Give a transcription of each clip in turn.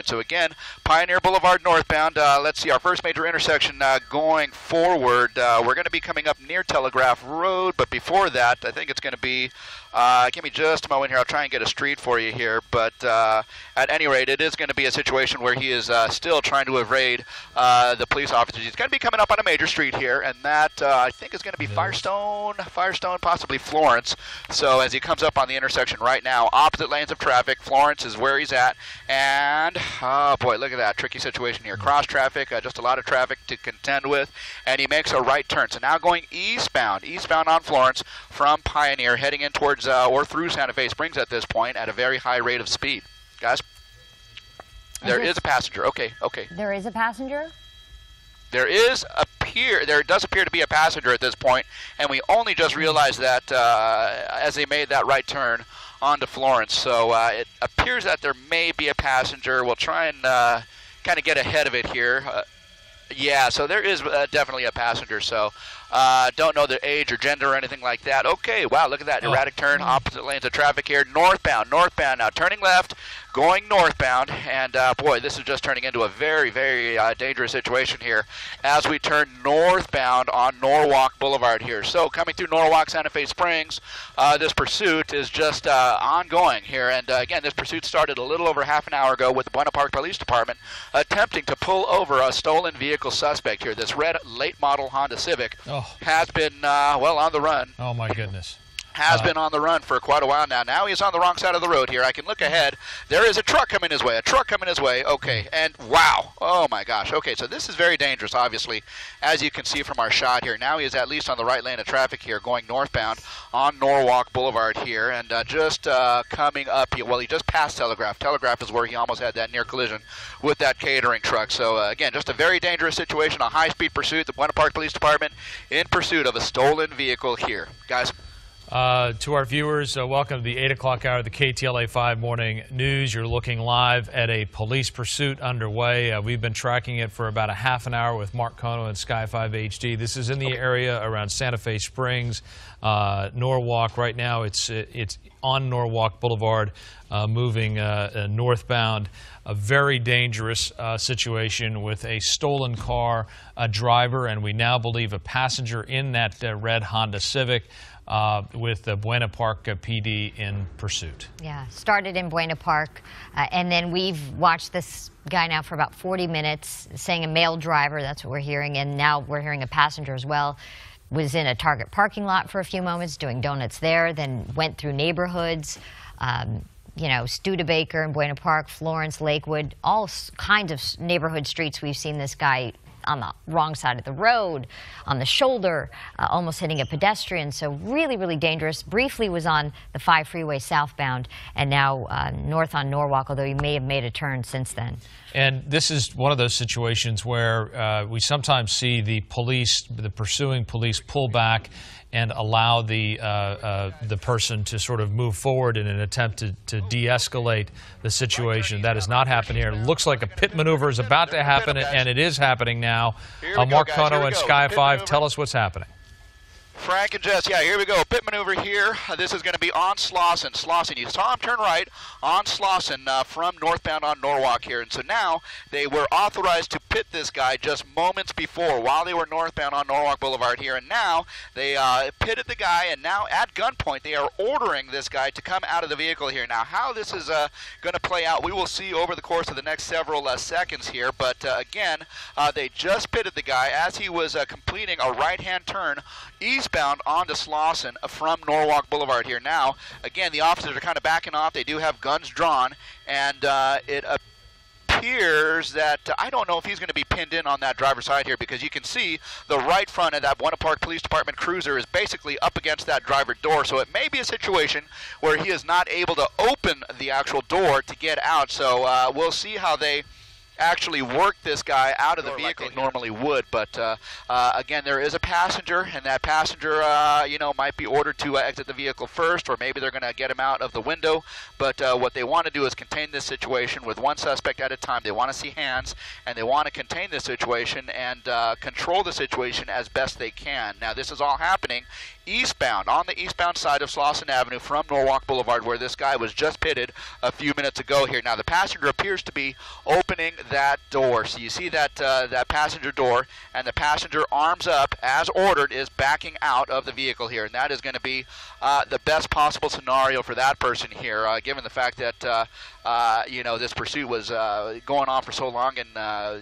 So again, Pioneer Boulevard northbound. Let's see, our first major intersection going forward. We're going to be coming up near Telegraph Road, but before that, I think it's going to be, give me just a moment here, I'll try and get a street for you here, but at any rate, it is going to be a situation where he is still trying to evade the police officers. He's going to be coming up on a major street here, and that I think is going to be Firestone, possibly Florence. So as he comes up on the intersection right now, opposite lanes of traffic, Florence is where he's at, and oh boy, look at that tricky situation here. Cross traffic, just a lot of traffic to contend with, and he makes a right turn. So now going eastbound on Florence from Pioneer, heading in towards or through Santa Fe Springs at this point at a very high rate of speed. Guys, there is a passenger. Okay. There is a passenger? There does appear to be a passenger at this point, and we only just realized that as they made that right turn onto Florence. So it appears that there may be a passenger. We'll try and kind of get ahead of it here. Yeah, so there is definitely a passenger. So don't know their age or gender or anything like that. Okay, wow, look at that erratic turn, opposite lanes of traffic here. Northbound now, turning left, going northbound, and boy, this is just turning into a very, very dangerous situation here as we turn northbound on Norwalk Boulevard here. So coming through Norwalk, Santa Fe Springs, this pursuit is just ongoing here, and again, this pursuit started a little over half an hour ago with the Buena Park Police Department attempting to pull over a stolen vehicle suspect here. This red late model Honda Civic has been, well, on the run. Oh, my goodness. Has been on the run for quite a while now. Now he's on the wrong side of the road here. I can look ahead. There is a truck coming his way. Okay, and wow. Oh, my gosh. Okay, so this is very dangerous, obviously, as you can see from our shot here. Now he is at least on the right lane of traffic here, going northbound on Norwalk Boulevard here, and just coming up. Well, he just passed Telegraph. Telegraph is where he almost had that near collision with that catering truck. So, again, just a very dangerous situation, a high-speed pursuit. The Buena Park Police Department in pursuit of a stolen vehicle here. Guys? To our viewers, welcome to the 8 o'clock hour of the KTLA 5 Morning News. You're looking live at a police pursuit underway. We've been tracking it for about a half an hour with Mark Kono and Sky 5 HD. This is in the area around Santa Fe Springs, Norwalk. Right now it's on Norwalk Boulevard, moving northbound. A very dangerous situation with a stolen car, a driver, and we now believe a passenger in that red Honda Civic. With the Buena Park PD in pursuit. Yeah, started in Buena Park, and then we've watched this guy now for about 40 minutes, saying a male driver, that's what we're hearing, and now we're hearing a passenger as well. Was in a Target parking lot for a few moments, doing donuts there, then went through neighborhoods, you know, Studebaker and Buena Park, Florence, Lakewood, all kinds of neighborhood streets. We've seen this guy on the wrong side of the road, on the shoulder, almost hitting a pedestrian. So really, really dangerous. Briefly was on the 5 freeway southbound, and now north on Norwalk, although he may have made a turn since then. And this is one of those situations where we sometimes see the pursuing police pull back and allow the person to sort of move forward in an attempt to de-escalate the situation. That has not happened here. It looks like a pit maneuver is about to happen, and it is happening now. Mark Kono and Sky 5, tell us what's happening. Frank and Jess, yeah, here we go. Pit maneuver here. This is going to be on Slauson. You saw him turn right on Slauson from northbound on Norwalk here. And so now they were authorized to pit this guy just moments before while they were northbound on Norwalk Boulevard here. And now they pitted the guy, and now at gunpoint they are ordering this guy to come out of the vehicle here. Now how this is going to play out, we will see over the course of the next several seconds here. But again, they just pitted the guy as he was completing a right-hand turn eastbound onto Slauson from Norwalk Boulevard here. Now, again, the officers are kind of backing off. They do have guns drawn, and it appears that I don't know if he's going to be pinned in on that driver's side here, because you can see the right front of that Buena Park Police Department cruiser is basically up against that driver door. So it may be a situation where he is not able to open the actual door to get out. So we'll see how they actually work this guy out of the vehicle like normally would. But again, there is a passenger, and that passenger, might be ordered to exit the vehicle first, or maybe they're going to get him out of the window. But what they want to do is contain this situation with one suspect at a time. They want to see hands, and they want to contain this situation and control the situation as best they can. Now, this is all happening eastbound, on the eastbound side of Slauson Avenue from Norwalk Boulevard, where this guy was just pitted a few minutes ago here. Now, the passenger appears to be opening that door. So you see that that passenger door, and the passenger, arms up as ordered, is backing out of the vehicle here. And that is going to be the best possible scenario for that person here, given the fact that this pursuit was going on for so long and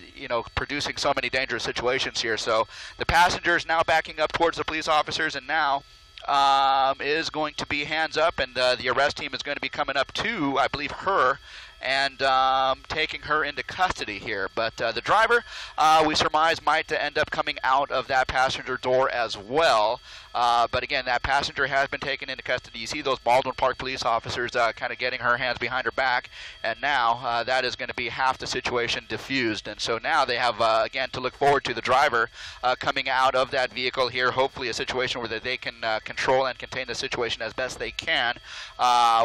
producing so many dangerous situations here. So the passenger is now backing up towards the police officers, and now is going to be hands up, and the arrest team is going to be coming up to, I believe, her and taking her into custody here. But the driver, we surmise, might end up coming out of that passenger door as well. But again, that passenger has been taken into custody. You see those Baldwin Park police officers kind of getting her hands behind her back, and now that is going to be half the situation diffused. And so now they have, again, to look forward to the driver coming out of that vehicle here, hopefully a situation where they can control and contain the situation as best they can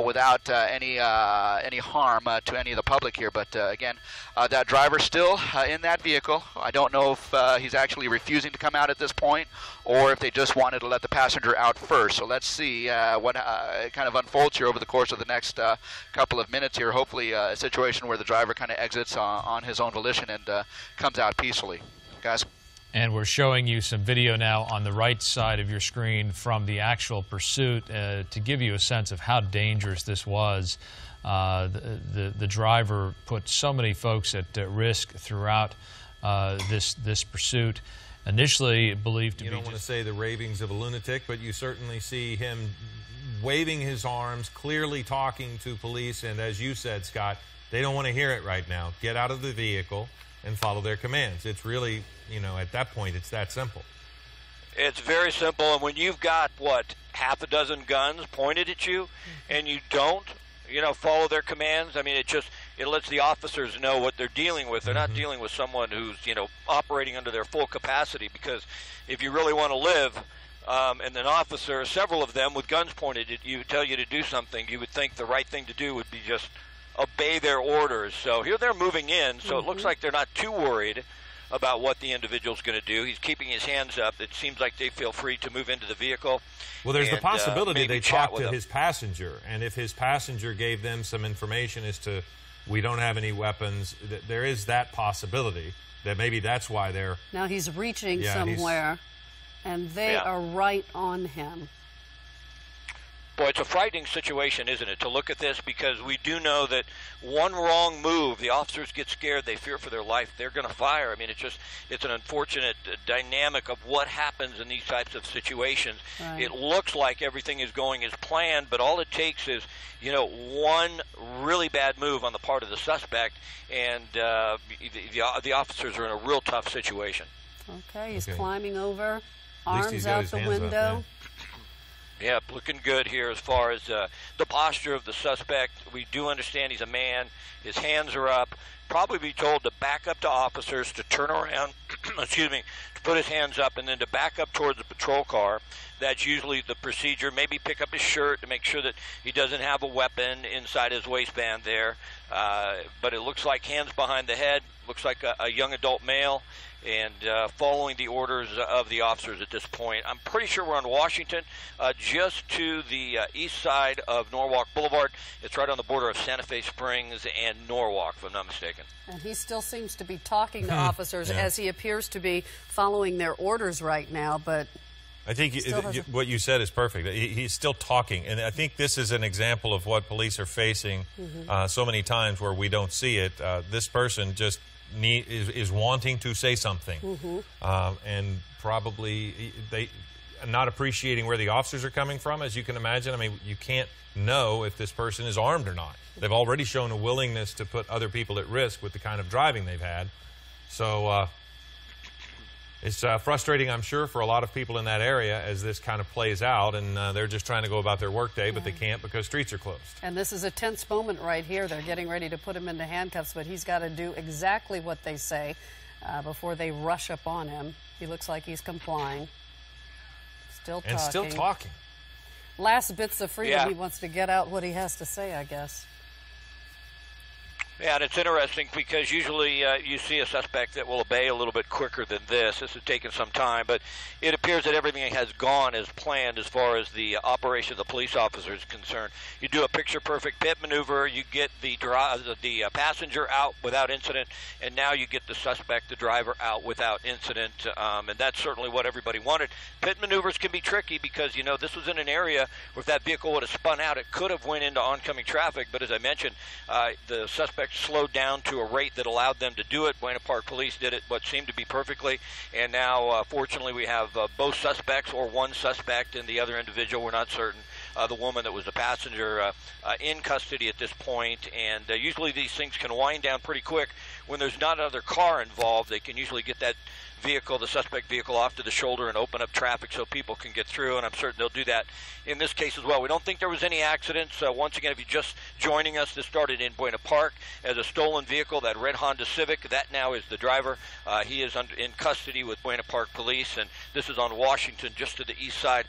without any harm to any of the public here. But again, that driver still in that vehicle. I don't know if he's actually refusing to come out at this point, or if they just wanted to let the passenger out first. So let's see what kind of unfolds here over the course of the next couple of minutes here. Hopefully a situation where the driver kind of exits on his own volition and comes out peacefully. Guys? And we're showing you some video now on the right side of your screen from the actual pursuit to give you a sense of how dangerous this was. The driver put so many folks at risk throughout this pursuit. Initially believed to be... You don't want to say the ravings of a lunatic, but you certainly see him waving his arms, clearly talking to police, and as you said, Scott, they don't want to hear it right now. Get out of the vehicle and follow their commands. It's really, at that point, it's that simple. It's very simple, and when you've got, half a dozen guns pointed at you, and you don't, follow their commands, I mean, it lets the officers know what they're dealing with. They're not dealing with someone who's, operating under their full capacity, because if you really want to live, and an officer, several of them with guns pointed at you, tell you to do something, you would think the right thing to do would be just obey their orders. So here they're moving in, so it looks like they're not too worried about what the individual's going to do. He's keeping his hands up. It seems like they feel free to move into the vehicle. Well, there's the possibility they talked to his passenger, and if his passenger gave them some information as to, we don't have any weapons, there is that possibility that maybe that's why they're... Now he's reaching somewhere, and they are right on him. Boy, it's a frightening situation, isn't it, to look at this, because we do know that one wrong move, the officers get scared, they fear for their life, they're going to fire. I mean, it's an unfortunate dynamic of what happens in these types of situations. Right. It looks like everything is going as planned, but all it takes is, one really bad move on the part of the suspect, and the officers are in a real tough situation. Okay, he's climbing over, arms out the window. Yeah, looking good here as far as the posture of the suspect. We do understand he's a man. His hands are up. Probably be told to back up to officers, to turn around, excuse me, to put his hands up, and then to back up towards the patrol car. That's usually the procedure. Maybe pick up his shirt to make sure that he doesn't have a weapon inside his waistband there. But it looks like hands behind the head. Looks like a young adult male, and following the orders of the officers at this point. I'm pretty sure we're on Washington, just to the east side of Norwalk Boulevard. It's right on the border of Santa Fe Springs and Norwalk, if I'm not mistaken. And he still seems to be talking to officers as he appears to be following their orders right now, but... I think what you said is perfect. He's still talking, and I think this is an example of what police are facing so many times where we don't see it. This person just is wanting to say something, and probably they not appreciating where the officers are coming from, as you can imagine. I mean, you can't know if this person is armed or not. They've already shown a willingness to put other people at risk with the kind of driving they've had. So It's frustrating, I'm sure, for a lot of people in that area as this kind of plays out, and they're just trying to go about their workday, but they can't because streets are closed. And this is a tense moment right here. They're getting ready to put him into handcuffs, but he's got to do exactly what they say before they rush up on him. He looks like he's complying. Still talking. And still talking. Last bits of freedom. He wants to get out what he has to say, I guess. Yeah, and it's interesting because usually you see a suspect that will obey a little bit quicker than this. This has taken some time, but it appears that everything has gone as planned as far as the operation of the police officer is concerned. You do a picture-perfect pit maneuver, you get the passenger out without incident, and now you get the suspect, the driver, out without incident, and that's certainly what everybody wanted. Pit maneuvers can be tricky because, you know, this was in an area where if that vehicle would have spun out, it could have went into oncoming traffic, but as I mentioned, the suspect slowed down to a rate that allowed them to do it. Buena Park Police did it what seemed to be perfectly, and now fortunately we have both suspects, or one suspect and the other individual, we're not certain, the woman that was the passenger, in custody at this point. And usually these things can wind down pretty quick when there's not another car involved. They can usually get that vehicle, the suspect vehicle, off to the shoulder and open up traffic so people can get through, and I'm certain they'll do that in this case as well. We don't think there was any accidents. Once again, if you're just joining us, this started in Buena Park as a stolen vehicle, that red Honda Civic. That now is the driver. He is in custody with Buena Park Police, and this is on Washington, just to the east side